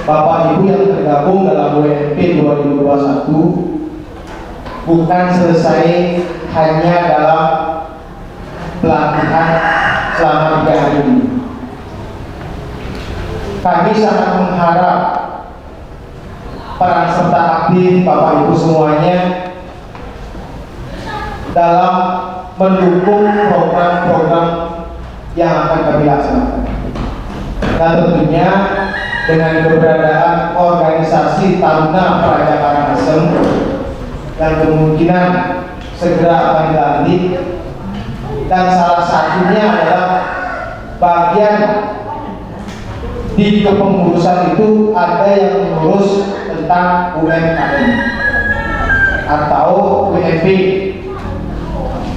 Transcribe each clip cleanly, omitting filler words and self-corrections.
Bapak Ibu yang tergabung dalam WMP 2021 bukan selesai hanya dalam pelatihan selama 3 hari ini. Kami sangat mengharap peran serta aktif Bapak Ibu semuanya dalam mendukung program-program yang akan kami laksanakan. Dan tentunya dengan keberadaan organisasi Taruna Praja Karangasem yang kemungkinan segera akan dilantik, dan salah satunya adalah bagian di kepengurusan itu ada yang mengurus tentang UMKM atau WMP.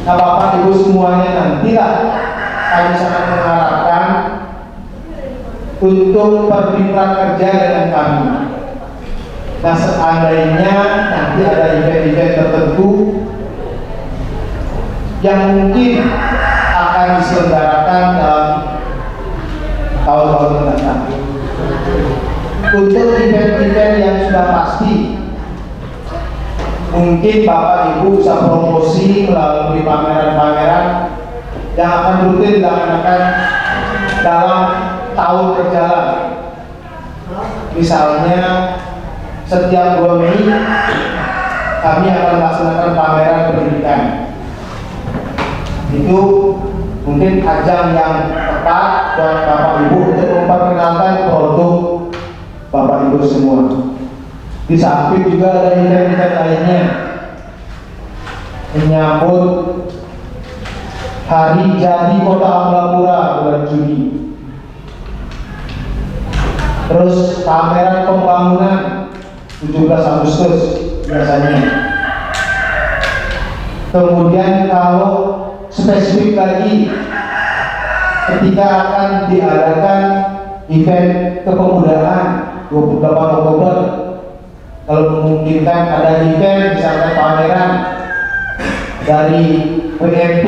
Nah, Bapak Ibu semuanya nantilah kami sangat mengharapkan untuk bermitra kerja dengan kami. Nah, seandainya nanti ada event-event tertentu yang mungkin akan diselenggarakan dalam tahun-tahun mendatang, untuk event-event yang sudah pasti, mungkin Bapak Ibu bisa promosi melalui pameran-pameran yang akan rutin dilaksanakan dalam tahun berjalan. Misalnya setiap 2 Mei kami akan melaksanakan pameran pendidikan. Itu mungkin ajang yang tepat buat Bapak Ibu untuk memperkenalkan produk Bapak Ibu semua. Di samping juga ada event-event lainnya menyambut Hari Jadi Kota Amblapura bulan Juni. Terus pameran pembangunan 17 Agustus biasanya. Kemudian kalau spesifik lagi ketika akan diadakan event kepemudaan 28 Oktober, kalau memungkinkan ada event misalnya pameran dari WMP,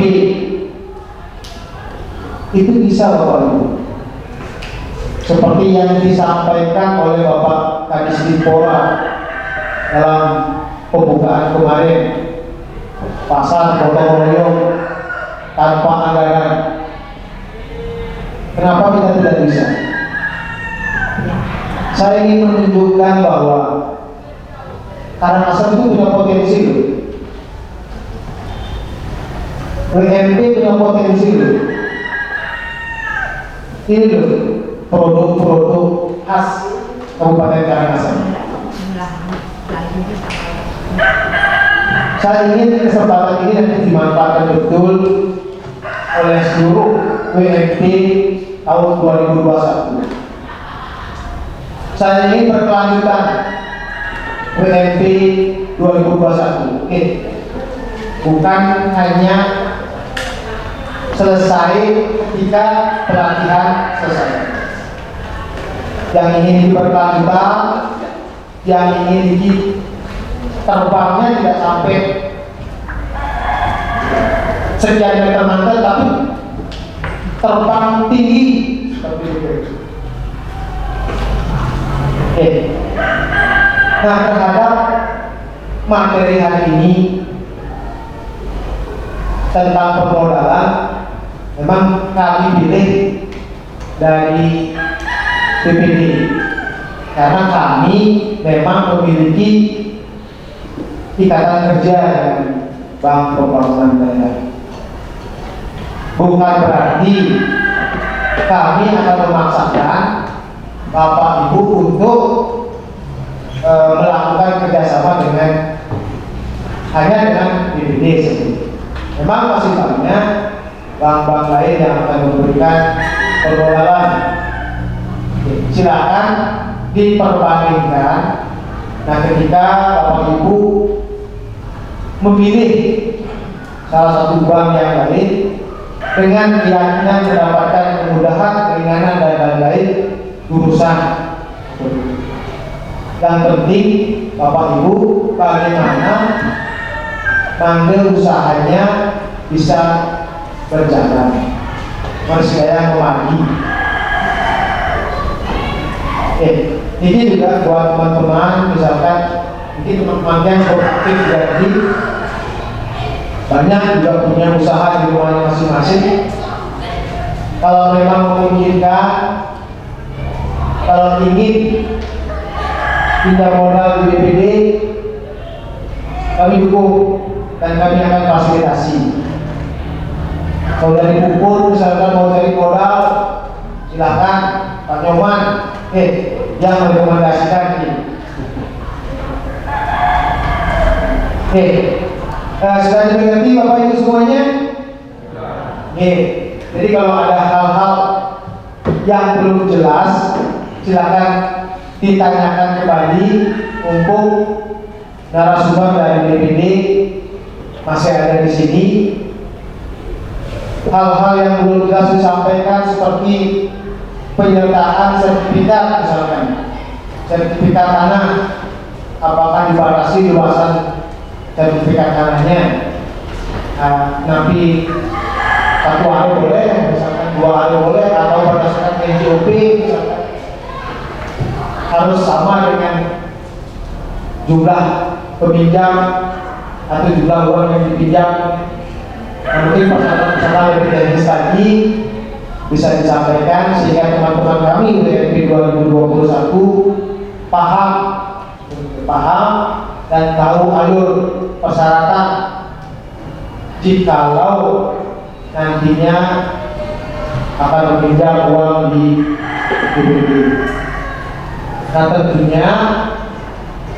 itu bisa Bapak Ibu. Seperti yang disampaikan oleh Bapak Kadis Dipora dalam pembukaan kemarin, pasar gotong royong tanpa anggaran. Kenapa kita tidak bisa? Saya ingin menunjukkan bahwa Karangasem itu punya potensi loh. WMP punya potensi loh. Ini loh produk-produk khas Kabupaten Karangasem. Saya ingin kesempatan ini nanti dimanfaatkan betul oleh seluruh WMP tahun 2021. Saya ingin berkelanjutan WMP 2021. Bukan hanya selesai ketika pelatihan selesai. Yang ingin diperkelanjutan, yang ingin terbangnya tidak sampai sekian meter mantel, tapi terbang tinggi seperti itu. Nah, terhadap materi hari ini tentang permodalan, memang kami pilih dari BPD karena kami memang memiliki ikatan kerja dengan Bank Pembangunan Daerah. Bukan berarti kami akan memaksakan Bapak Ibu untuk melakukan kerjasama hanya dengan BPD sendiri. Memang masih banyak bank-bank lain yang akan memberikan permodalan. Silakan diperbandingkan. Nah, ketika Bapak Ibu memilih salah satu bank yang lain dengan keyakinan mendapatkan kemudahan, keringanan dan lain-lain urusan. Yang penting Bapak Ibu bagaimana manggil usahanya bisa berjalan, mari saya memagi. Oke, ini juga buat teman-teman, misalkan mungkin teman-teman yang produktif jadi banyak juga punya usaha di rumahnya masing-masing. Kalau memang memungkinkan, kalau ingin pinjam modal di BPD, kami dukung dan kami akan fasilitasi. Kalau dari Pupur misalkan mau cari modal, silakan Pak Nyoman, yang merekomendasikan ini. Sudah dimengerti Bapak Ibu semuanya? Jadi kalau ada hal-hal yang belum jelas, silakan ditanyakan kembali. Mumpung narasumber dari BPD masih ada di sini. Hal-hal yang belum jelas disampaikan seperti penyertaan sertifikat, misalkan sertifikat tanah, apakah dibatasi luasan sertifikat tanahnya? Nanti 1 hari boleh, misalkan 2 hari boleh, atau berdasarkan NJOP misalkan harus sama dengan jumlah peminjam atau jumlah uang yang dipinjam. Mungkin persyaratan-persyaratan lebih teknis lagi bisa disampaikan sehingga teman-teman kami UTMP 2021 paham dan tahu alur persyaratan jikalau nantinya akan meminjam uang di BPD. Nah tentunya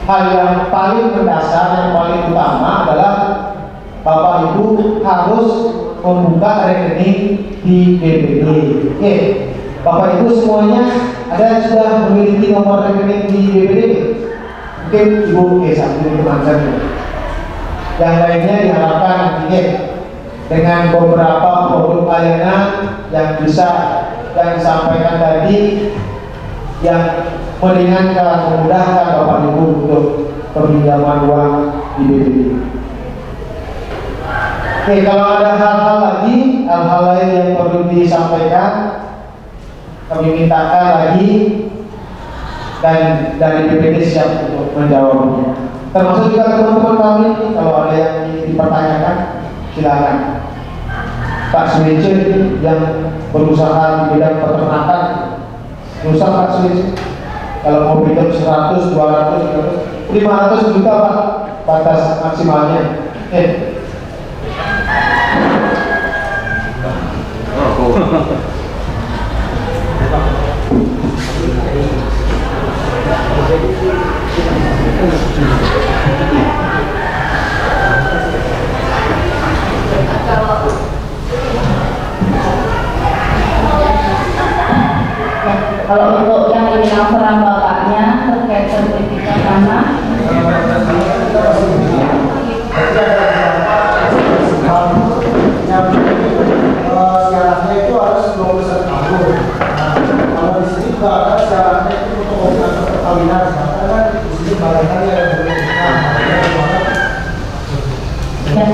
hal yang paling mendasar, yang paling utama adalah Bapak Ibu harus membuka rekening di BPD. Oke, Bapak Ibu semuanya ada sudah memiliki nomor rekening di BPD? Mungkin Ibu sambil teman saya. Yang lainnya diharapkan dengan beberapa produk layanan yang bisa yang disampaikan tadi yang meringankan, memudahkan Bapak Ibu untuk peminjaman uang di BPD. Oke, kalau ada hal-hal lagi, hal-hal lain yang perlu disampaikan, kami mintakan lagi dan dari BPD siap untuk menjawabnya. Termasuk juga teman-teman kami, kalau ada yang dipertanyakan, silakan. Pak Suwece yang berusaha di bidang peternakan, berusaha Pak Suwece. Kalau mau pinjam 100, 200, 500 juta Pak, batas maksimalnya. Kalau untuk yang ini laporan bapaknya terkait sertifikat tanah, syaratnya itu harus 21 tahun. Kalau di sini juga ada syaratnya itu untuk organisasi perkawinan, karena di sini barangkali ada dan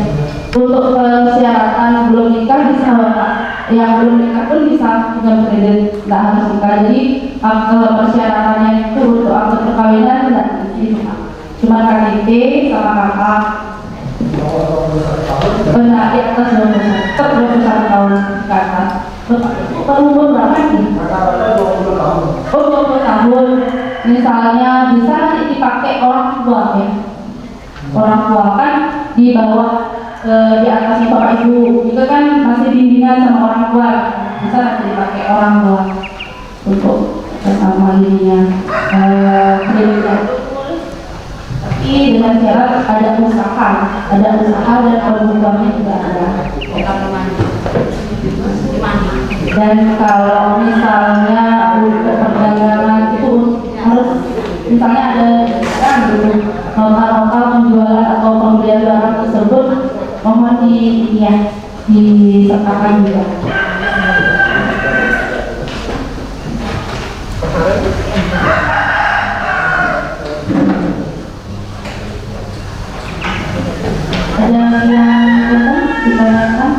untuk persyaratan belum nikah bisa Bapak, yang belum nikah pun bisa dengan kredit, tidak harus nikah. Jadi persyaratannya itu untuk akte perkawinan tidak di Pak, cuma KTP sama kakak. Benar, di atas 21 tahun ke atas. Bapak umur berapa nih? rata-rata 20 tahun. Oh, 20 tahun. Misalnya bisa nanti dipakai orang tua ya. Orang tua kan di bawah di atas Bapak Ibu juga kan masih bimbingan sama orang tua. Bisa nanti dipakai orang tua untuk bersama ininya kreditnya. Tapi dengan syarat ada usaha dan kebutuhannya juga ada. Dan kalau misalnya untuk perdagangan itu harus misalnya ada kan dulu nota penjualan atau pembelian barang tersebut mohon disertakan juga. Ada yang ditanyakan?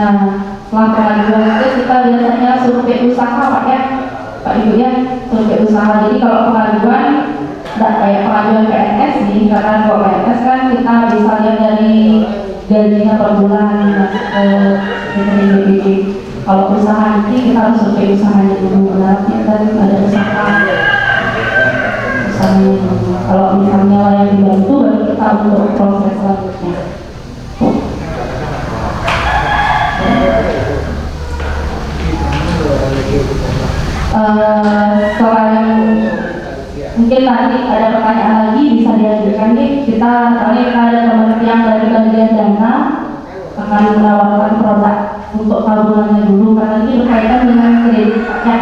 Nah, setelah pengajuan itu kita biasanya survei usaha Pak ya, Pak Ibu ya, survei usaha. Jadi kalau pengajuan nggak kayak pengajuan PNS nih, karena kalau PNS kan kita bisa lihat dari gajinya per bulan masuk ke rekening BPJS. Kalau usaha nanti kita harus survei usahanya dulu, berarti kan ada usahanya dulu. Kalau misalnya yang dibantu baru kita untuk proses selanjutnya. Selain mungkin nanti ada pertanyaan lagi bisa diajukan nih, kita ada teman yang dari bagian dana akan menawarkan produk untuk tabungannya dulu karena ini berkaitan dengan kredit ya,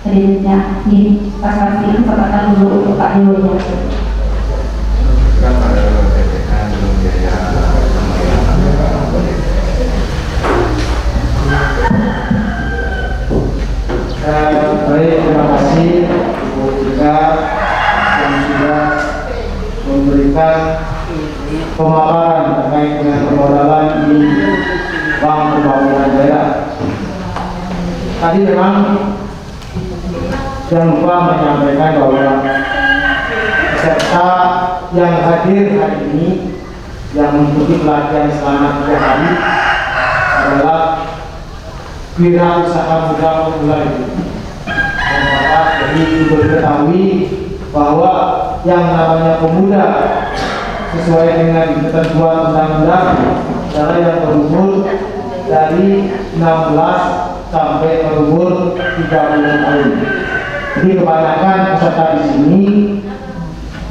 kreditnya ini kita kasih kesempatan dulu untuk Pak Dewa. Baik, terima kasih Bu Tika yang sudah memberikan pemaparan terkait dengan permodalan di Bank Pembangunan Daerah. Tadi memang jangan lupa menyampaikan bahwa peserta yang hadir hari ini yang mengikuti pelatihan selama 3 hari adalah wirausaha muda pemula itu. Dan maka jadi diketahui bahwa yang namanya pemuda sesuai dengan ketentuan undang-undang adalah yang berumur dari 16 sampai berumur 30 tahun. Jadi kebanyakan peserta di sini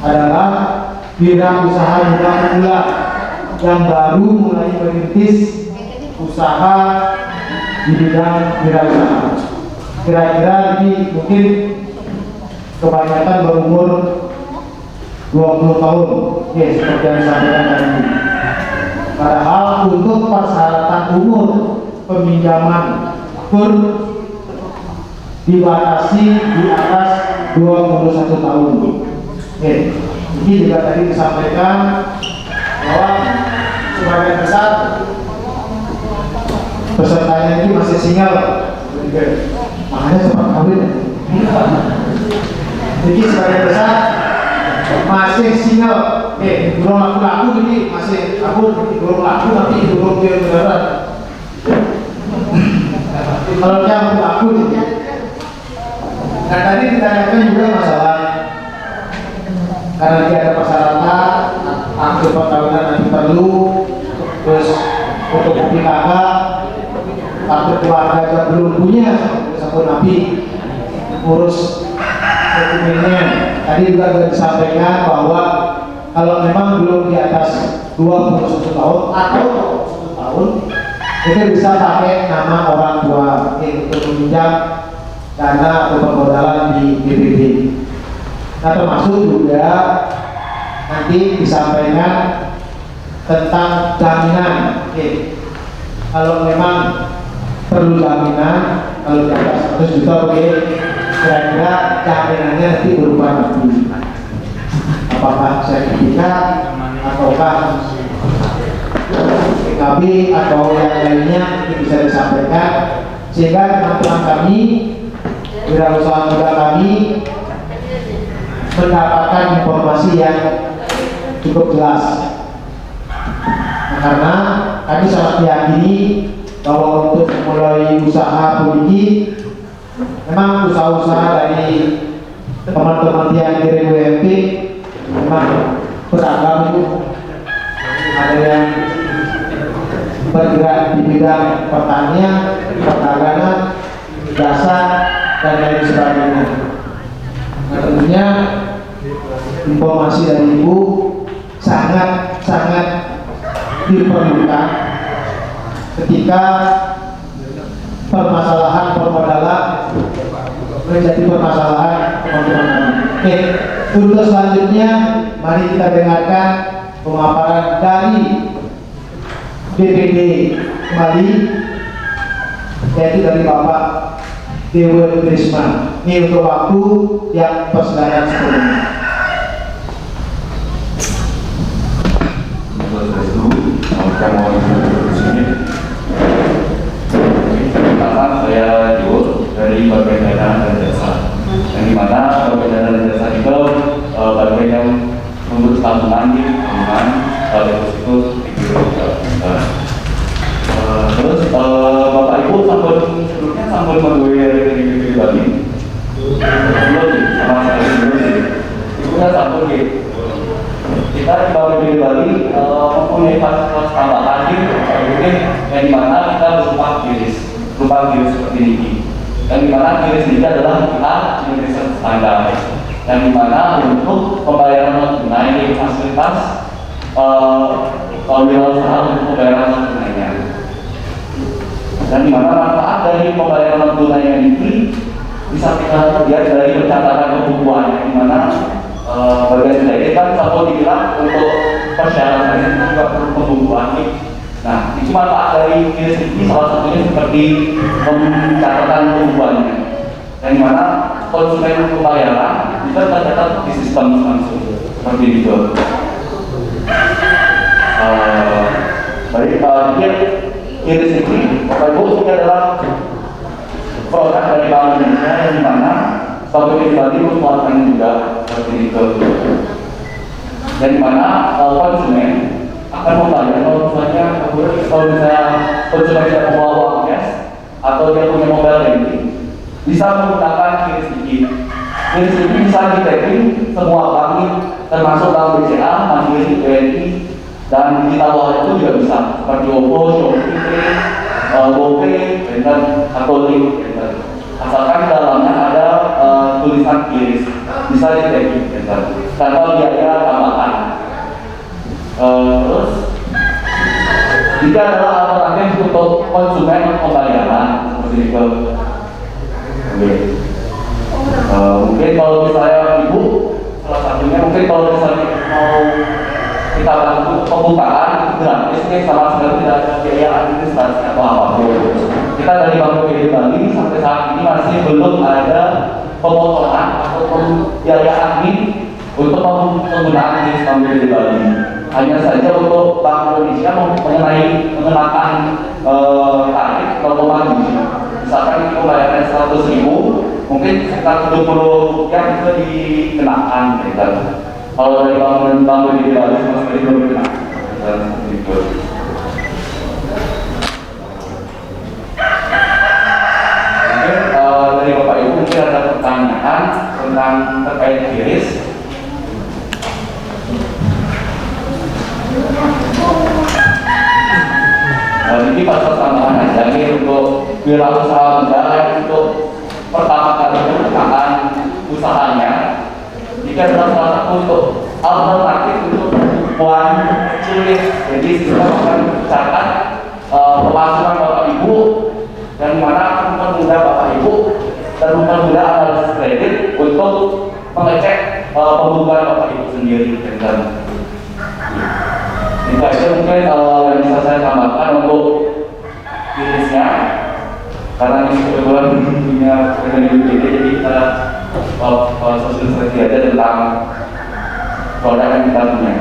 adalah wirausaha muda pemula yang baru mulai merintis usaha di bidang wirausaha. Kira-kira ini mungkin kebanyakan berumur 20 tahun, ya seperti yang disampaikan tadi. Padahal untuk persyaratan umur peminjaman pun dibatasi di atas 21 tahun. Oke, ini juga tadi disampaikan bahwa sebagian besar pesertanya ini masih single, makanya cepat kawin. Jadi sebagian besar masih single, belum laku-laku, jadi masih aku belum laku tapi belum dia beneran. Kalau dia laku, jadi. Nah tadi ditanyakan juga masalah karena dia ada persyaratan, akte perkawinan nanti perlu, terus untuk bukti kakak, akte keluarga juga belum punya, sampai Nabi urus dokumennya. Tadi juga sudah disampaikan bahwa kalau memang belum di atas 21 tahun atau 21 tahun itu bisa pakai nama orang tua untuk meminjam dana atau permodalan di BPD. Nah termasuk juga nanti disampaikan tentang jaminan. Kalau memang perlu jaminan, kalau di atas 100 juta kira-kira jaminannya nanti berupa nanti apakah sertifikat ataukah PKB atau yang lainnya bisa disampaikan sehingga teman-teman kami wirausaha muda kami mendapatkan informasi yang cukup jelas. Nah, karena kami sangat meyakini bahwa untuk memulai usaha politik memang usaha-usaha dari teman-teman yang dari WMP memang beragam itu, ada yang bergerak di bidang pertanian, perdagangan, jasa dan lain sebagainya. Nah tentunya informasi dari Ibu sangat diperlukan ketika permasalahan permodalan menjadi permasalahan teman-teman kami. Oke, untuk selanjutnya mari kita dengarkan pemaparan dari DPD kembali, yaitu dari Bapak Dewa Trisman. Ini untuk waktu yang persidangan sebelumnya. saya Jul dari bagian dana dan jasa. Yang dimana bagian dana dan jasa itu bagian yang mengurus tabungan, deposito, terus Bapak Ibu sebelumnya sampun menggunakan dari BPD Bali. Belum sih, sama sekali belum sih. Ibunya sampun gitu. Kita di BPD Bali mempunyai fasilitas tambahan mungkin yang dimana kita berupa kiris seperti ini. Yang dimana kiris ini adalah kita Indonesian standar. Yang dimana untuk pembayaran non tunai ini fasilitas wirausaha untuk pembayaran non tunainya. Dan dimana manfaat dari pembayaran non tunainya ini bisa kita lihat dari pencatatan pembukuan, yang dimana bagian dari kan satu dibilang untuk persyaratannya itu juga perlu pembukuan nih. Nah, itu manfaat dari kiris ini salah satunya seperti pencatatan pembukuannya, yang dimana konsumen pembayaran bisa tercatat di sistem langsung seperti itu. Baik, kiris ini, Bapak Ibu, ini adalah produk dari Bank Indonesia yang dimana BPD Bali mengeluarkan juga seperti itu. Dan dimana konsumen akan membayar kalau misalnya konsumen tidak membawa uang cash atau dia punya mobile banking, bisa menggunakan kiris ini. Kiris ini bisa di-tapping semua bank, termasuk Bank BCA, Mandiri, BNI, dan digital wallet itu juga bisa seperti OVO, Shopee, GoPay, atau Link. Asalkan dalamnya ada tulisan kiris, bisa di-tapping tanpa biaya tambahan. Terus jika adalah alternatif untuk konsumen pembayaran seperti itu. Mungkin kalau misalnya Ibu salah satunya mungkin kalau misalnya mau kita bantu pembukaan gratis nih, sama sekali tidak ada biaya administrasi atau apapun. Kita dari Bank BPD Bali sampai saat ini masih belum ada pemotongan atau biaya admin untuk penggunaan kiris Bank BPD Bali. Hanya saja untuk Bank Indonesia mengenakan tarif otomatis. Misalkan itu pembayaran 100.000, mungkin sekitar 70 rupiah itu dikenakan. Kalau dari Bank BPD Bali sama sekali belum dikenakan. Mungkin dari Bapak Ibu mungkin ada pertanyaan tentang terkait kiris. Ini pasal tambahan aja nih untuk wirausaha muda yang untuk pertama kali membuka usahanya. Jika adalah salah satu untuk alternatif untuk pembukuan sulit, jadi kita akan mencatat pemasukan Bapak Ibu dan mana mempermudah Bapak Ibu dan mempermudah analisis kredit untuk mengecek pembukuan Bapak Ibu sendiri. Itu aja mungkin yang bisa saya tambahkan untuk kirisnya, karena ini kebetulan punya BPD, jadi kita sosialisasi aja tentang produk yang kita punya.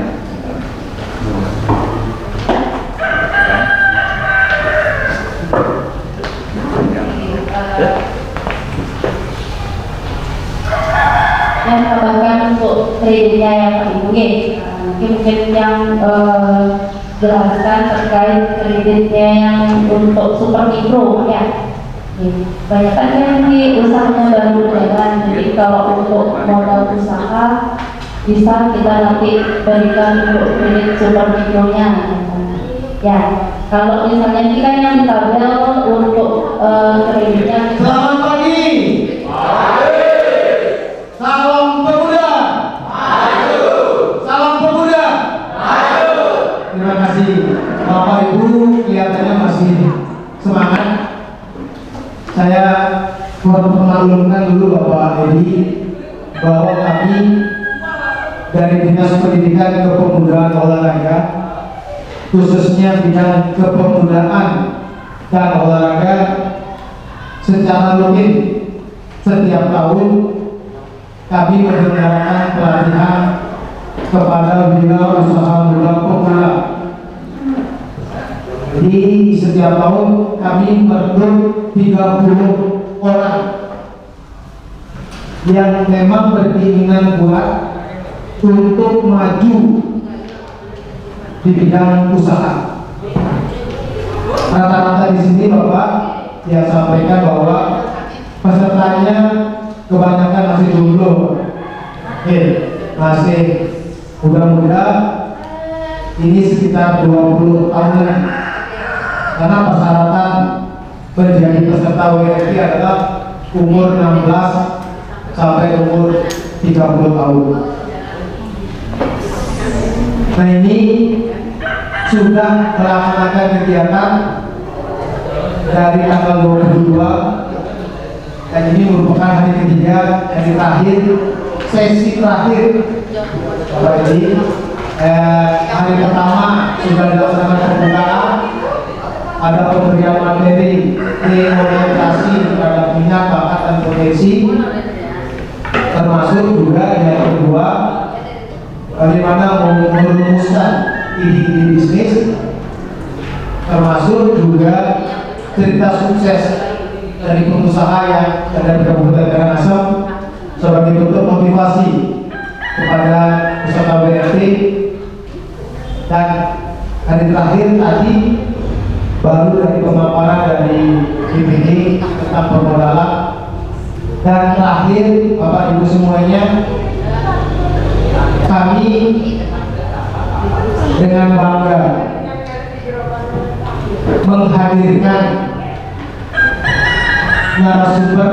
Yang tambahkan untuk kreditnya yang paling mungkin yang jelaskan terkait kreditnya yang untuk super mikro ya. Banyak kan yang usahanya baru jalan, jadi kalau untuk modal usaha bisa kita nanti berikan untuk kredit super mikronya. Ya, kalau misalnya ini kan yang tabel untuk kreditnya. Selamat pagi. Salam pemuda. Salam pemuda. Terima kasih. Bapak Ibu kelihatannya masih semangat. Saya memperkenalkan dulu Bapak Edi bahwa kami dari Dinas Pendidikan Kepemudaan Olahraga, khususnya bidang kepemudaan dan olahraga, secara rutin setiap tahun kami menyelenggarakan pelatihan kepada wirausaha muda pemula. Jadi setiap tahun kami merekrut 30 orang yang memang berkeinginan kuat untuk maju di bidang usaha. Rata-rata di sini Bapak yang sampaikan bahwa pesertanya kebanyakan masih jomblo, masih muda-muda, ini sekitar 20 tahunan. Karena persyaratan menjadi peserta WRI adalah umur 16 sampai umur 30 tahun. Nah, ini sudah melaksanakan kegiatan dari tanggal 22 dan ini merupakan hari ketiga, hari terakhir, sesi terakhir. Jadi hari pertama sudah dilaksanakan pembukaan, ada pemberian materi orientasi terhadap minat, bakat dan potensi, termasuk juga yang kedua bagaimana merumuskan ide-ide bisnis, termasuk juga cerita sukses dari pengusaha yang ada di Kabupaten Karangasem sebagai bentuk motivasi kepada peserta BRT. Dan hari terakhir tadi baru dari pemaparan dari BPD tentang permodalan, dan terakhir Bapak Ibu semuanya, kami dengan bangga menghadirkan narasumber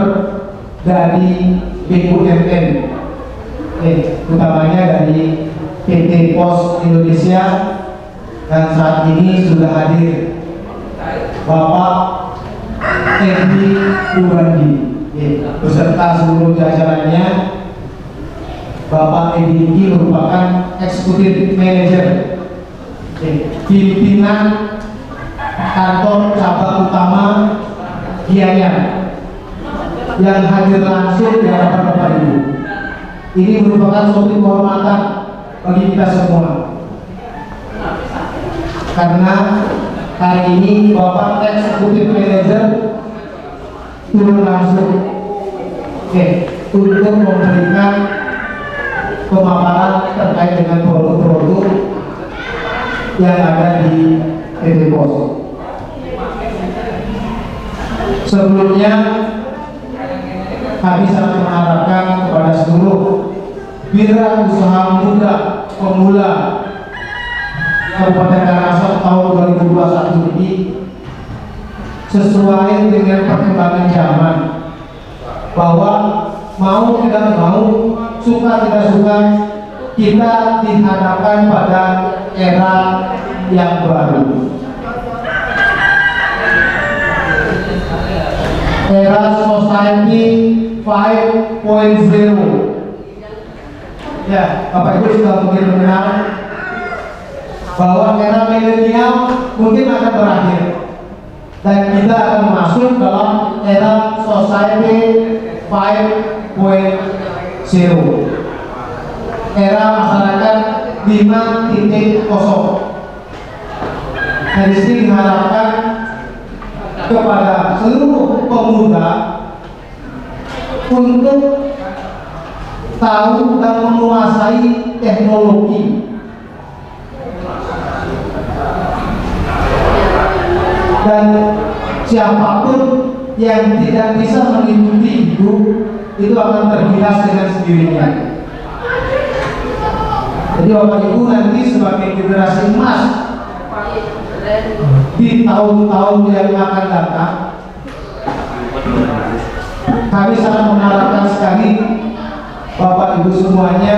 dari BUMN, utamanya dari PT Pos Indonesia, dan saat ini sudah hadir Bapak Edi Urandi beserta seluruh jajarannya. Bapak Edi ini merupakan eksekutif manajer pimpinan kantor cabang utama Gianyar yang hadir langsung di hadapan Bapak Ibu. Ini merupakan suatu kehormatan bagi kita semua, karena hari ini Bapak eksekutif manajer turun langsung untuk memberikan pemaparan terkait dengan produk-produk yang ada di PT Pos. Sebelumnya kami sangat mengharapkan kepada seluruh wirausaha muda pemula Kabupaten Karangasem tahun 2021 ini, sesuai dengan perkembangan zaman, bahwa mau tidak mau, suka tidak suka, kita dihadapkan pada era yang baru, era Society 5.0. Ya, Bapak Ibu sudah mungkin mengenal bahwa era milenial mungkin akan berakhir dan kita akan masuk dalam era Society 5.0, era masyarakat 5.0. Nah, di sini diharapkan kepada seluruh pemuda untuk tahu dan menguasai teknologi, dan siapapun yang tidak bisa mengikuti itu akan tergilas dengan sendirinya. Jadi Bapak Ibu nanti sebagai generasi emas di tahun-tahun yang akan datang, kami sangat mengharapkan sekali Bapak Ibu semuanya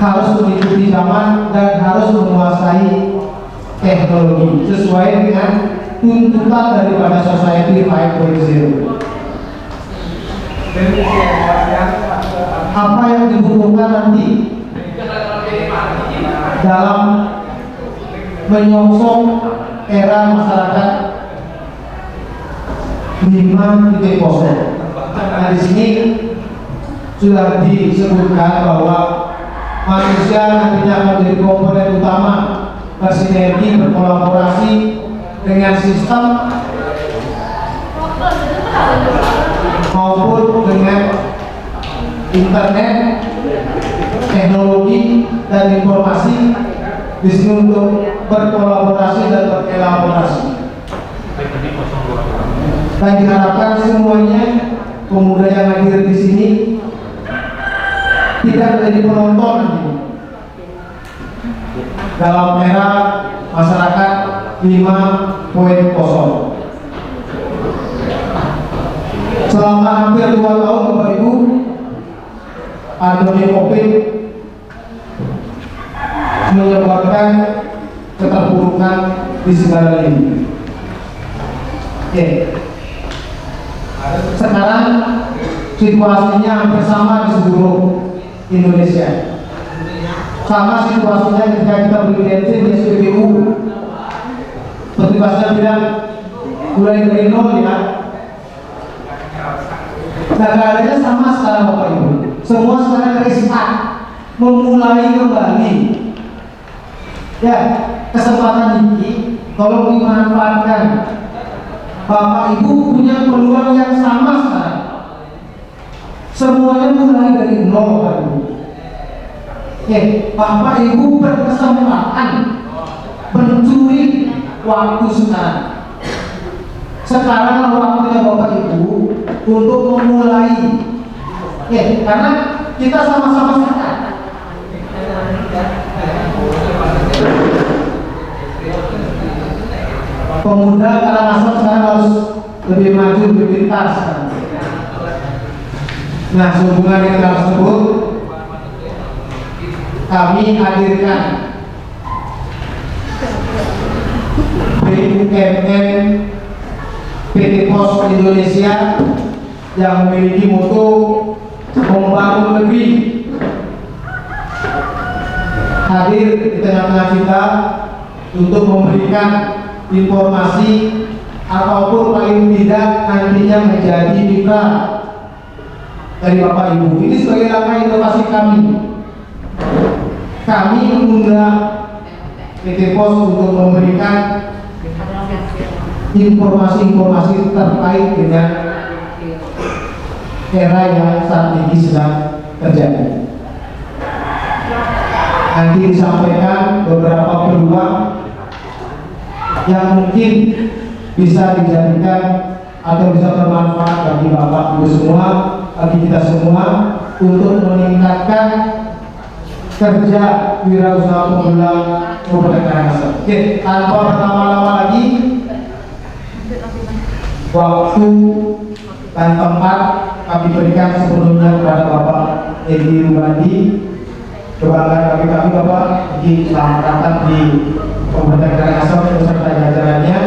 harus mengikuti zaman dan harus menguasai teknologi sesuai dengan tuntutan daripada Society 5.0. Apa yang dibutuhkan nanti dalam menyongsong era masyarakat 5.0. Nah, di sini sudah disebutkan bahwa manusia nantinya akan menjadi komponen utama bersinergi, berkolaborasi dengan sistem maupun dengan internet, teknologi dan informasi di sini untuk berkolaborasi dan berkolaborasi. Dan diharapkan semuanya pemuda yang hadir di sini tidak menjadi penonton dalam era masyarakat 5.0. Selama hampir 2 tahun Bapak Ibu, pandemi COVID menyebabkan keterpurukan di segala lini. Oke. Sekarang situasinya hampir sama di seluruh Indonesia. Sama situasinya ketika kita berlisensi di SPBU. Seperti Pak Saya bilang, mulai dari nol ya. Nah, keadaannya sama sekarang Bapak Ibu. Semua sekarang restart, memulai kembali. Ya, kesempatan ini tolong dimanfaatkan. Bapak Ibu punya peluang yang sama sekarang. Semuanya mulai dari nol Bapak Ibu. Oke, Bapak Ibu berkesempatan mencuri waktu sekarang. Sekarang waktunya Bapak Ibu untuk memulai. Oke, karena kita sama-sama sadar. Pemuda Karangasem sekarang harus lebih maju, lebih pintar sekarang. Nah, sehubungan dengan hal tersebut, kami hadirkan BUMN PT Pos Indonesia yang memiliki moto membangun negeri, hadir di tengah-tengah kita untuk memberikan informasi ataupun paling tidak nantinya menjadi mitra dari Bapak Ibu. Ini sebagai langkah inovasi kami. Kami mengundang PT Pos untuk memberikan informasi-informasi terkait dengan era yang saat ini sedang terjadi. Nanti disampaikan beberapa peluang yang mungkin bisa dijadikan atau bisa bermanfaat bagi Bapak Ibu semua, bagi kita semua untuk meningkatkan kerja wirausaha pemula Kabupaten Karangasem. Oke, tanpa berlama-lama lagi, waktu dan tempat kami berikan sepenuhnya kepada Bapak Edi Rubandi. Kebanggaan kami Bapak, selamat datang di Kabupaten Karangasem beserta jajarannya.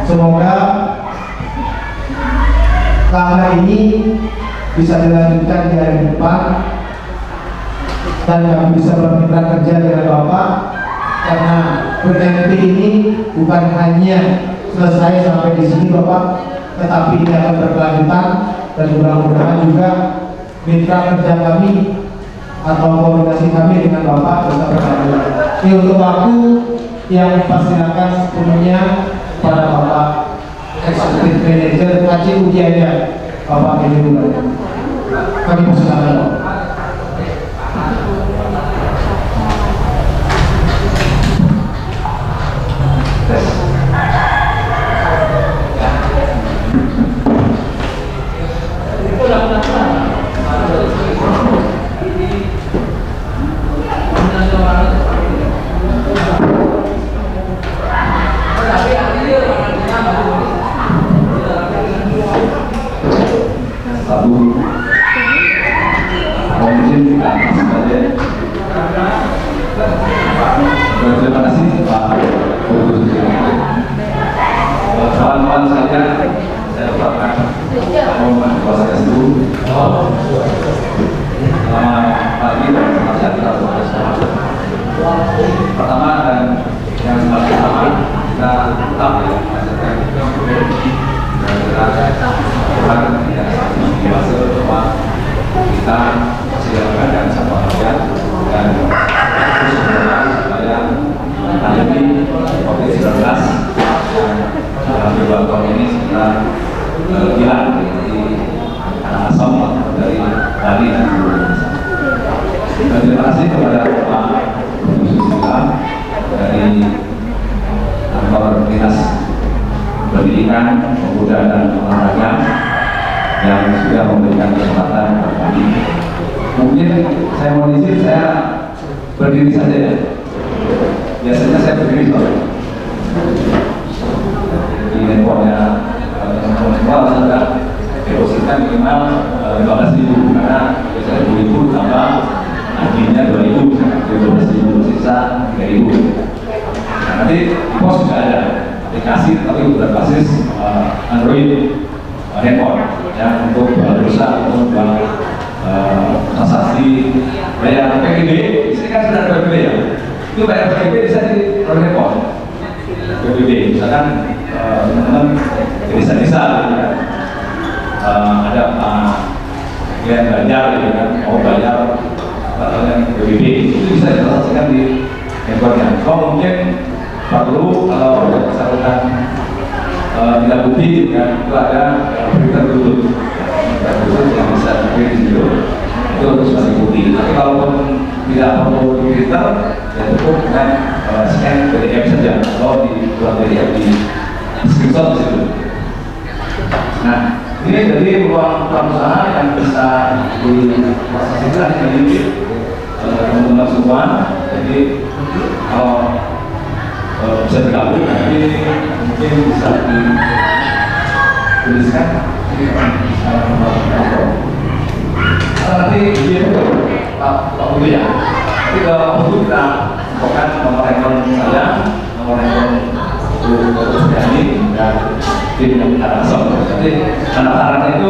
Semoga langkah ini bisa dilanjutkan di hari depan dan kami bisa bermitra kerja dengan Bapak, karena BMP ini bukan hanya selesai sampai di sini Bapak, tetapi ini akan berkelanjutan dan mudah-mudahan juga mitra kerja kami atau koordinasi kami dengan Bapak bisa berkelanjutan. Ini untuk waktu yang dipersilakan sepenuhnya pada Bapak Eksekutif Manajer KC Ujiannya Bapak Edi Rubandi. Kami persilakan Bapak. Terima kasih Pak Gubernur. Kawan-kawan sekalian, saya ucapkan mohon swastiastu. Selamat pagi dan selamat sejahtera untuk semua. Pertama dan yang paling utama, kita tetap ya Tuhan tidak biasa bahwa kita silakan dan sama saja dan supaya kita hilang dari Karangasem dari Bali dan seluruh Indonesia. Terima kasih kepada Pak Yusuf dari kantor Dinas Pendidikan, Pemuda dan Olahraga yang sudah memberikan kesempatan kepada kami. Mungkin saya mau izin, saya berdiri saja ya. Biasanya saya berdiri soalnya di handphonenya semua sudah depositkan minimal 15.000 karena biasanya 2.000 tambah adminnya 2.000, 12.000 sisa 3.000. Nah, nanti di pos juga ada aplikasi tapi berbasis Android handphone yang untuk berusaha untuk transaksi bayar PGB. Di sini kan sudah ada PGB ya. Itu bayar PGB bisa di handphone. PGB misalkan teman-teman desa-desa gitu kan. Ada yang belajar gitu kan, mau bayar yang PGB itu bisa ditransaksikan di handphone-nya. Kalau mungkin perlu kalau misalkan tidak bukti kan itu ada berita dulu yang bisa dipilih di situ itu harus sebagai bukti. Tapi kalaupun tidak perlu di printer ya cukup dengan scan PDF saja atau dibuat PDF di screenshot di situ. Nah ini jadi ruang usaha yang bisa ditransaksikan di teman-teman semua. Jadi kalau bisa digabung nanti mungkin bisa dituliskan nanti Pak Budi ya. Nanti ke Pak Budi kita bukan nomor handphone saya, nomor handphone Bu Suryani dan tim yang Karangasem. Nanti pendaftarannya itu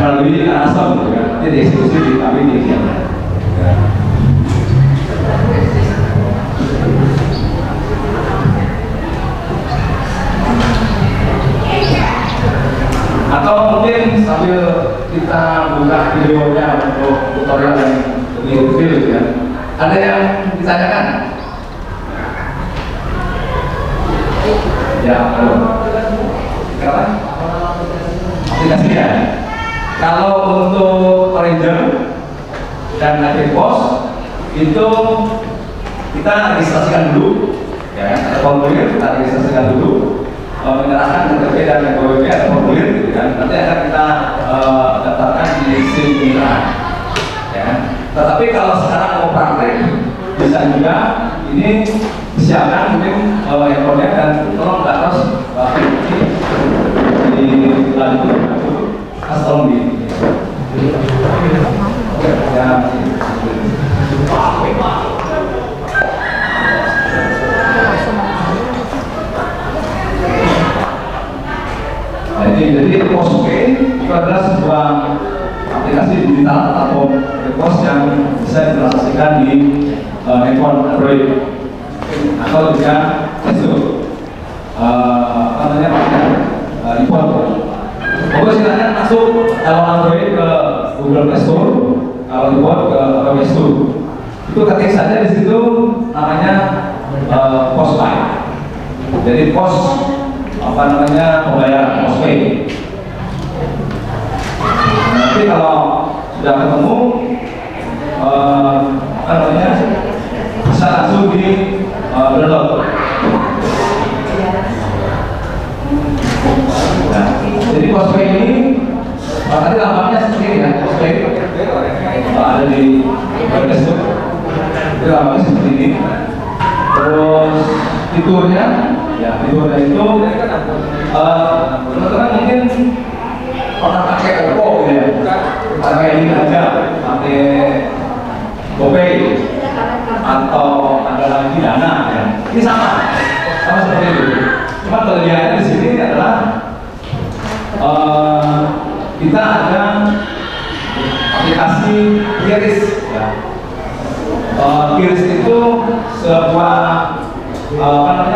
melalui Karangasem, nanti dieksekusi di kami di Kiamnya. Atau mungkin sambil kita buka videonya untuk tutorial yang lebih detail ya. Ada yang ditanyakan? Ya, halo. Kenapa? Aplikasinya. Kalau untuk Ranger dan Native Post itu kita registrasikan dulu, ya, ada formulir kita registrasikan dulu. Menyerahkan KTP dan NPWP atau formulir gitu kan, nanti akan kita daftarkan di SIM mitra ya. Tetapi kalau sekarang mau praktek bisa juga ini siapkan mungkin handphonenya dan tolong nggak terus di lanjut tolong di ya. Jadi Postpay itu adalah sebuah aplikasi digital atau pos yang bisa ditransaksikan di handphone Android atau juga Facebook import. Pokoknya silakan masuk kalau Android ke Google Play Store, kalau import ke Play Store. Itu ketik saja di situ namanya Postpay. Jadi pos pembayaran Postpay. Nanti kalau sudah ketemu bisa langsung di download. Nah, jadi Postpay ini tadi lambangnya seperti ini ya, Postpay ada di Facebook. Jadi lambangnya seperti ini. Terus fiturnya ya, fiturnya itu teman-teman mungkin pernah pakai Oppo gitu ya, pakai ini aja, pakai GoPay atau ada lagi Dana ya. Ini sama seperti itu. Cuma kelebihannya di sini adalah kita ada aplikasi QRIS ya. QRIS itu sebuah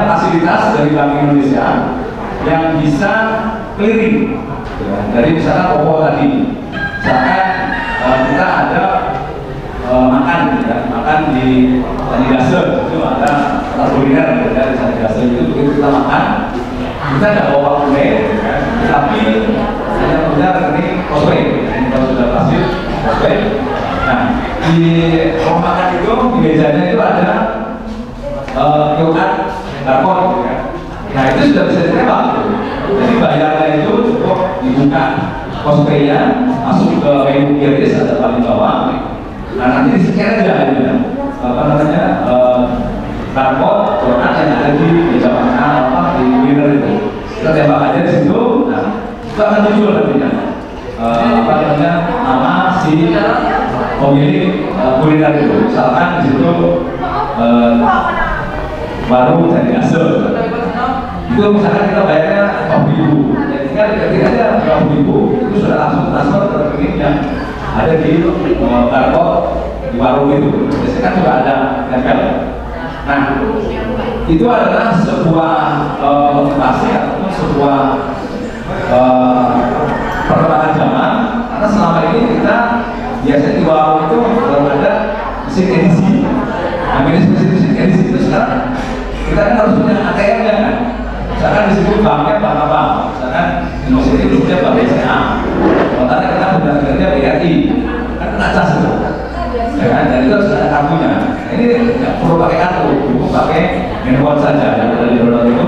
fasilitas dari Bank Indonesia yang bisa clearing ya. Dari misalkan Oppo tadi, misalkan kita ada makan ya, makan di Sanidase itu ada kuliner ya, di Sanidase itu begitu kita makan kita ada bawa tunai ya, tapi hanya punya rekening Postpay. Ini kalau sudah pasif Postpay. Nah, di ruang makan itu di mejanya itu ada QR barcode, gitu kan. Nah itu sudah bisa diterima. Jadi bayarnya itu cukup dibuka Postpay-nya, masuk ke menu QRIS ada paling bawah. Nah nanti di-scan aja gitu ya. Apa namanya barcode QR yang ada di meja makan apa di winner itu. Kita tembak aja di situ. Nah itu akan muncul nantinya apa namanya nama si pemilik kuliner itu. Misalkan di situ baru dari hasil itu misalkan kita bayarnya 40.000, jadi tinggal ketik aja 40.000 itu sudah langsung transfer ke rekening yang ada di barcode di warung itu. Biasanya kan juga ada nempel. Nah itu adalah sebuah motivasi ataupun sebuah perkembangan zaman, karena selama ini kita biasanya di warung itu belum ada mesin edisi. Nah, mesin edisi itu sekarang kita kan harus punya ATM-nya kan. Misalkan di situ banknya bank apa? Misalkan di mesin edisinya bank BCA. Sementara kita punya kerja BRI, kan kena cas itu. Ya kan? Dan itu harus ada kartunya. Nah, ini nggak perlu pakai kartu, cukup pakai handphone saja. Yang ada di download itu,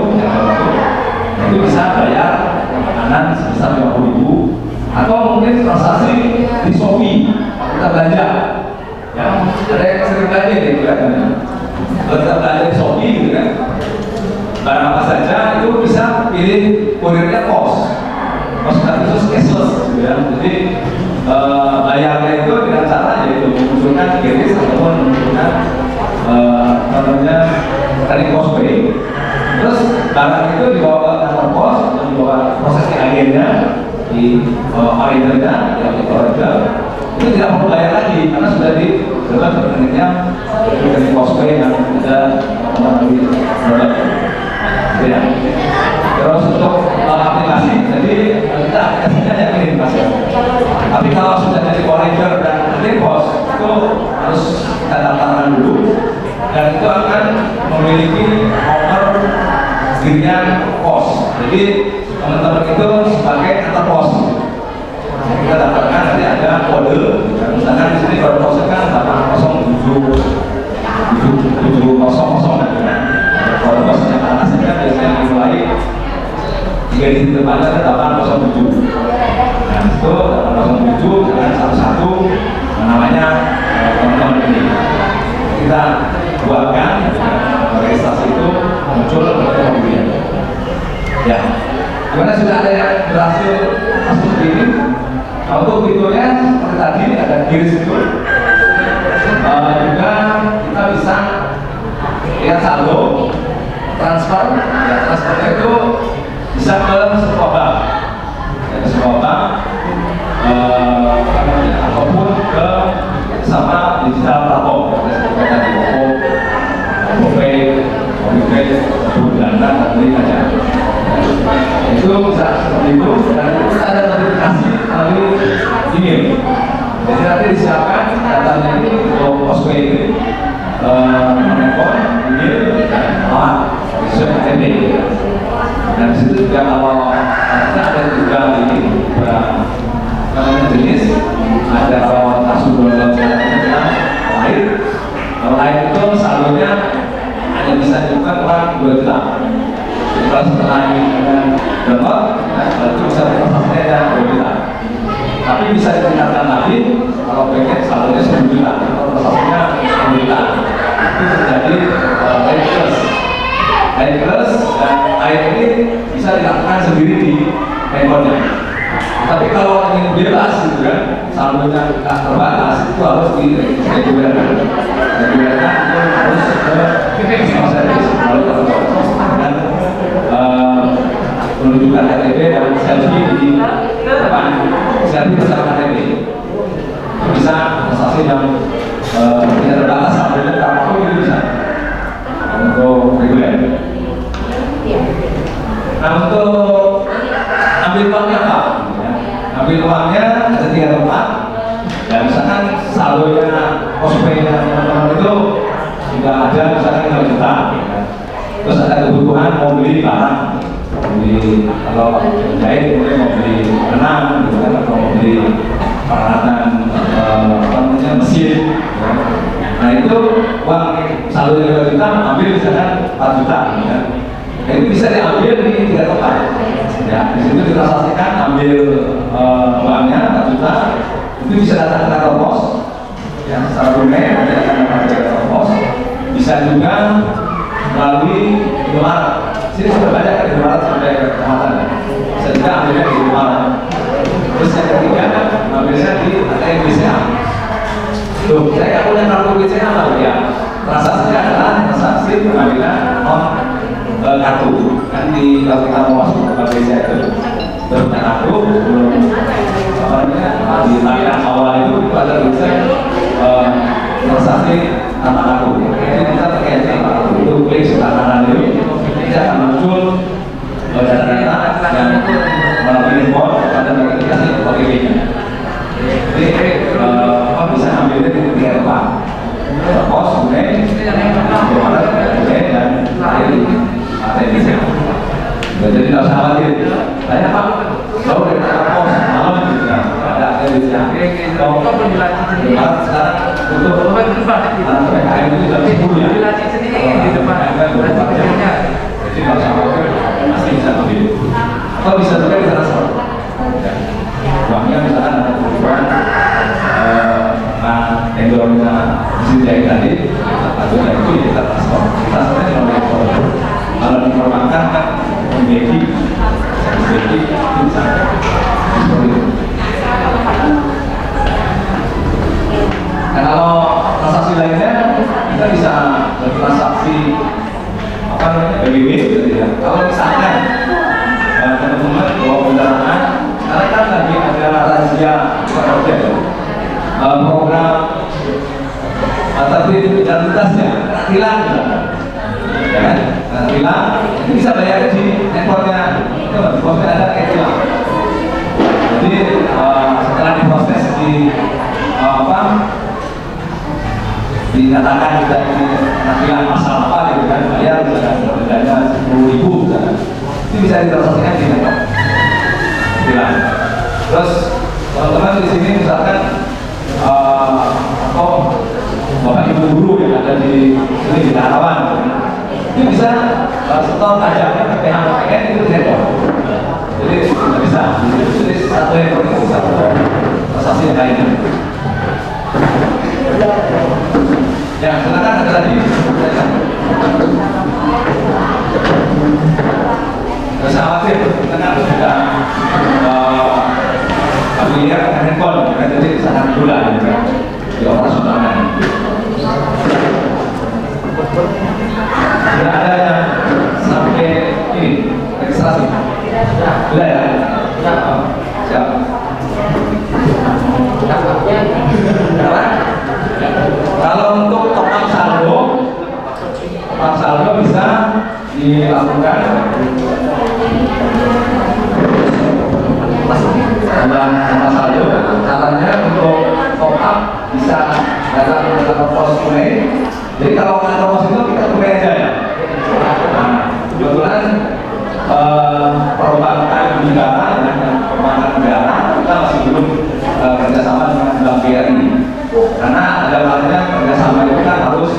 itu bisa bayar makanan sebesar 50.000 atau mungkin transaksi di Shopee kita belanja. Ya, ada yang sering belanja nih kelihatannya. Kalau kita belanja di Shopee gitu kan, barang apa saja itu bisa pilih kurirnya pos khusus cashless gitu ya. Jadi bayarnya itu dengan cara yaitu memunculkan QRIS ataupun memunculkan namanya rekening Postpay. Terus barang itu dibawa ke kantor pos atau dibawa proses di agennya di originalnya di order itu tidak perlu bayar lagi karena sudah dibuat rekeningnya rekening Postpay yang sudah melalui produk. Ya. Terus untuk aplikasi, jadi kita aplikasinya yang ini Mas. Tapi kalau sudah jadi order dan rekening pos itu harus kita daftarkan dulu dan itu akan memiliki nomor girian pos. Jadi teman-teman itu sebagai kantor pos. Kita dapatkan nanti ada kode. Misalkan di sini kode posnya kan 807 700. Kode posnya ke atas ini kan biasanya dimulai 3 di depannya ada 807. Nah itu 807 dengan satu-satu namanya teman-teman ini. Kita buatkan registrasi itu muncul kemudian. Ya, gimana sudah ada yang berhasil masuk ini? Nah, untuk fiturnya seperti tadi ada QRIS itu. Juga kita bisa lihat saldo, transfer. Ya, transfernya itu bisa ke sebuah bank, ke sebuah bank, ataupun ke sama digital platform. Seperti tadi GoPay, MobiPay, Dana, beli aja. Itu bisa seperti itu dan itu ada notifikasi melalui email. Jadi nanti disiapkan datanya ini untuk Postpay ini menelpon, email, dan alamat sesuai ATP. Dan disitu juga kalau kita ada juga ini beberapa jenis, ada kalau kasus download lain. Kalau lain itu saldonya hanya bisa dibuka kurang 2 juta. Kalau setelah ini download, itu bisa transaksinya ada 2 juta. Tapi bisa ditingkatkan lagi kalau pengen saldonya 10 juta, atau transaksinya 10 juta. Itu terjadi air plus dan air ini bisa dilakukan sendiri di handphonenya. Tapi kalau ingin bebas gitu kan, saldonya tidak terbatas, itu harus diregulirkan. Regulirkan itu harus ke customer service dan menunjukkan KTP dan selfie di depan, selfie bersama KTP. Itu bisa transaksi yang tidak terbatas saldonya berapa pun itu bisa untuk reguler. Nah untuk ambil uangnya apa? Ambil uangnya ada 3 tempat. Ya misalkan saldonya Postpay-nya teman-teman itu juga ada misalkan 5 juta. Terus ada kebutuhan mau beli barang beli kalau jahit mungkin mau beli benang gitu kan, atau mau beli peralatan apa namanya mesin ya. Nah itu uang saldo 2 juta ambil misalkan 4 juta ya. Nah, itu bisa diambil di 3 tempat ya, di situ ditransaksikan ambil uangnya 4 juta itu bisa datang ke kantor pos ya, secara tunai nanti akan datang ke kantor pos, bisa juga melalui Indomaret. Sini sudah banyak dari Indomaret sampai ke kecamatan ya. Bisa juga ambilnya di Indomaret. Terus yang ketiga ambilnya di ATM BCA. Loh, saya nggak punya kartu BCA lah ya. Transaksinya adalah transaksi pengambilan non kartu. Kan di kalau kita mau masuk ke BCA itu punya kartu, apa namanya di layanan awal itu ada tulisan transaksi tanpa kartu. Jadi kita pakai tanpa kartu itu klik sebelah kanan itu, ini akan muncul data-data yang melalui import pada notifikasi OTP-nya. Jadi apa bisa ambilnya di 3 tempat, pos, kemudian Indomaret, dan ATM BCA. Jadi tidak usah khawatir. Tanya Pak, jauh dari kantor pos, malam gitu ya, ada ATM BCA. Kalau Indomaret sekarang untuk PKM itu sudah 10 ya. Jadi tidak usah khawatir, masih bisa ambil. Atau bisa juga ditransfer. Uangnya misalkan ada kebutuhan vendornya mesin jahit tadi, atau itu ya kita transfer. Transfernya melalui import. Kalau di perbankan kan membagi itu bisa seperti itu. Nah kalau transaksi lainnya kita bisa bertransaksi apa namanya BBW gitu ya. Kalau misalkan teman-teman bawa kendaraan, karena kan lagi ada razia program tapi identitasnya hilang ya kan, hilang itu bisa bayar di handphonenya, di posnya ada hilang. Jadi setelah diproses di apa dinyatakan kita ini hilang masalah apa gitu kan, bayar misalkan dendanya 10.000 misalkan, itu bisa ditransaksikan di handphone hilang. Terus teman-teman di sini misalkan atau bapak ibu guru yang ada di sini di Tarawan, itu bisa setor pajaknya ke PHPN itu di handphone. Jadi tidak bisa. Jadi satu handphone itu bisa transaksi yang lainnya. Ya silakan ada lagi. Tidak usah khawatir, kita kan sudah familiar dengan handphone, kan? Jadi sangat mudah gitu kan dioperasionalkan. Tidak ada yang sampai ini registrasi. Sudah ya? Siap. Kalau untuk top up saldo bisa dilakukan dalam saldo. Caranya untuk top up bisa datang ke kantor pos tunai. Jadi kalau kantor pos itu kita tunai aja ya. Nah, kebetulan perbankan negara kita masih belum kerjasama dengan Bank BRI. Karena ada kalanya kerjasama itu kan harus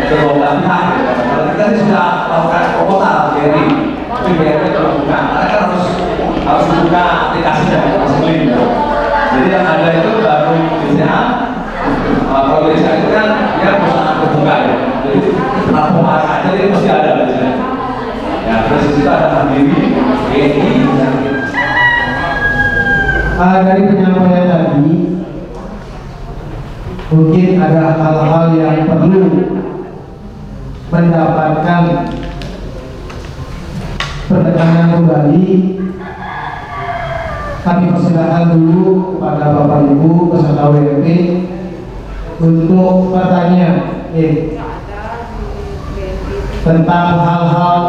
kedua belah pihak. Kalau kita sih sudah melakukan proposal BRI, tapi BRI belum buka. Karena kan harus buka aplikasinya, harus beli. Jadi yang ada itu baru BCA. Kalau BCA itu kan dia perusahaan terbuka ya. Jadi platform aja dia mesti ada BCA. Ya terus di situ ada Mandiri, BNI, dan dari penyampaian tadi mungkin ada hal-hal yang perlu mendapatkan penekanan kembali. Kami persilakan dulu kepada Bapak Ibu peserta WMP untuk bertanya tentang hal-hal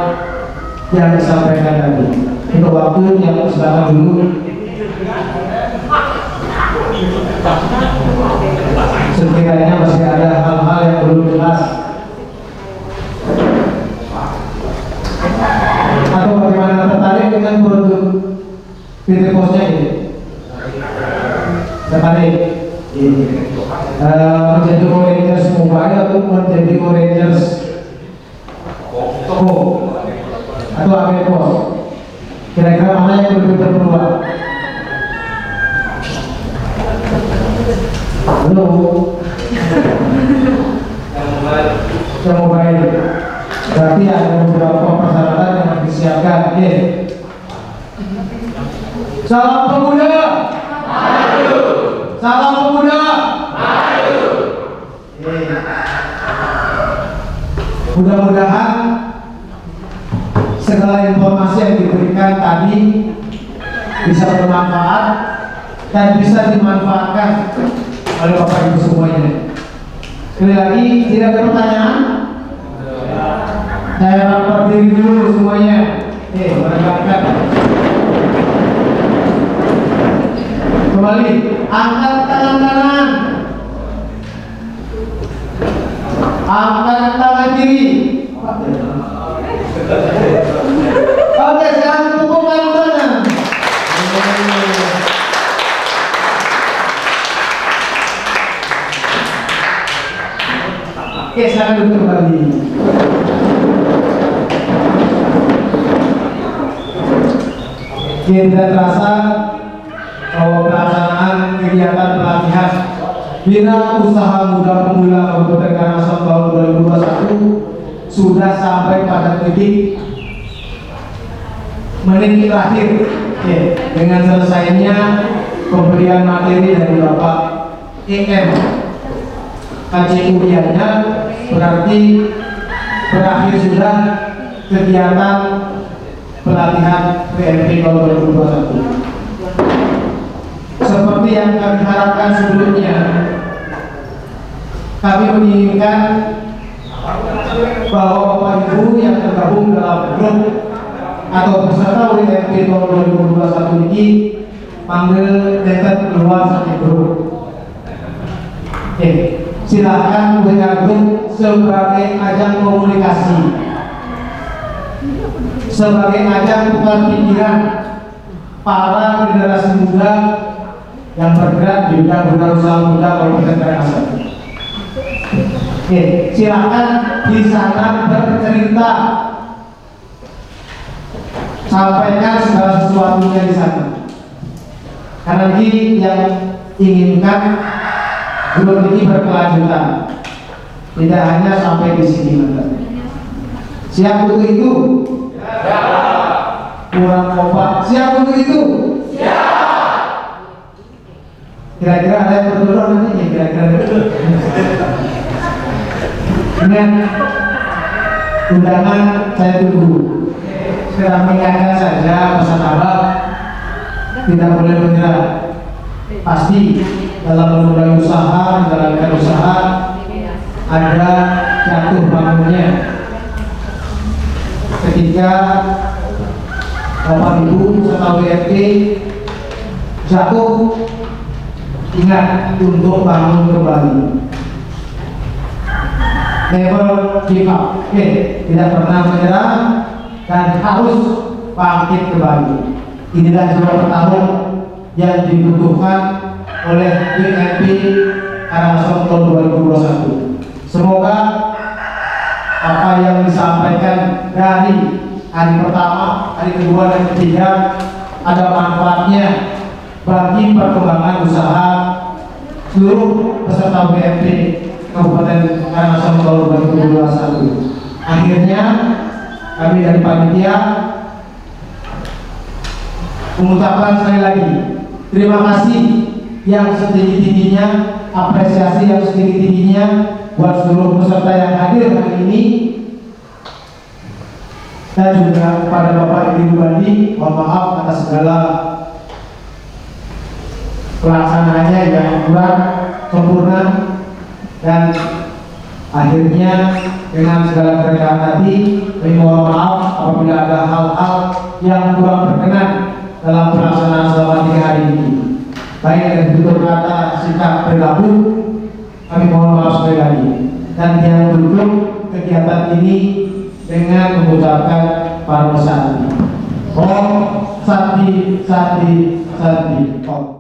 yang disampaikan tadi. Untuk waktu yang persilakan dulu. Sekiranya masih ada hal-hal yang belum jelas atau bagaimana dengan produk PT Posnya ini. Tertarik menjadi Rangers Mobile atau menjadi Rangers Toko atau AP Pos? Kira-kira mana yang lebih berpeluang? Halo, yang mobile. Berarti ada beberapa persyaratan yang harus disiapkan. Salam pemuda. Maju. Salam pemuda. Maju. Mudah-mudahan segala informasi yang diberikan tadi bisa bermanfaat dan bisa dimanfaatkan oleh Bapak Ibu semuanya. Sekali lagi, tidak ada pertanyaan? Saya berdiri dulu semuanya. Berangkat. Kembali, angkat tangan kanan, angkat tangan kiri. Oke, sekarang tepuk tangan. Oke, silakan duduk kembali. Tidak terasa bahwa pelaksanaan kegiatan pelatihan Wira Usaha Muda Pemula Kabupaten Karangasem tahun 2021 sudah sampai pada titik menit terakhir. Dengan selesainya pemberian materi dari Bapak EM KCU-nya, berarti berakhir sudah kegiatan pelatihan PMP tahun 2021. Seperti yang kami harapkan sebelumnya, kami menginginkan bahwa Bapak Ibu yang tergabung dalam grup atau peserta UMP tahun 2021 ini panggil tetap keluar satu grup. Silakan WA grup sebagai ajang komunikasi, sebagai ajang tukar pikiran para generasi muda yang bergerak di bidang wirausaha muda Kabupaten Karangasem. Silakan di sana bercerita, sampaikan segala sesuatunya di sana. Karena ini yang inginkan grup ini berkelanjutan, tidak hanya sampai di sini. Siap untuk itu? Kurang kompak. Siap untuk itu? Siap. Kira-kira ada yang berdorong nantinya, kira-kira. Ingat, undangan saya tunggu. Saya mengingatkan saja pesan abang, tidak boleh menyerah. Pasti dalam memulai usaha, menjalankan usaha, ada jatuh bangunnya. Ketika Bapak Ibu serta WRT jatuh, ingat untuk bangun kembali. Never give up. Tidak pernah menyerah dan harus bangkit kembali. Inilah jiwa bertarung yang dibutuhkan oleh WMP Karangasem tahun 2021. Semoga apa yang disampaikan dari hari pertama, hari kedua, dan ketiga ada manfaatnya bagi perkembangan usaha seluruh peserta WMP Kabupaten Karangasem tahun 2021. Akhirnya kami dari panitia mengucapkan sekali lagi terima kasih yang setinggi-tingginya, apresiasi yang setinggi-tingginya buat seluruh peserta yang hadir hari ini, dan juga kepada Bapak Ibu Bupati, mohon maaf atas segala pelaksanaannya yang kurang sempurna, dan akhirnya dengan segala kerekaan tadi kami mohon maaf apabila ada hal-hal yang kurang berkenan dalam pelaksanaan selama 3 hari ini, baik dari tutur kata, sikap, perilaku. Kami mohon maaf sekali lagi. Dan yang berikut kegiatan ini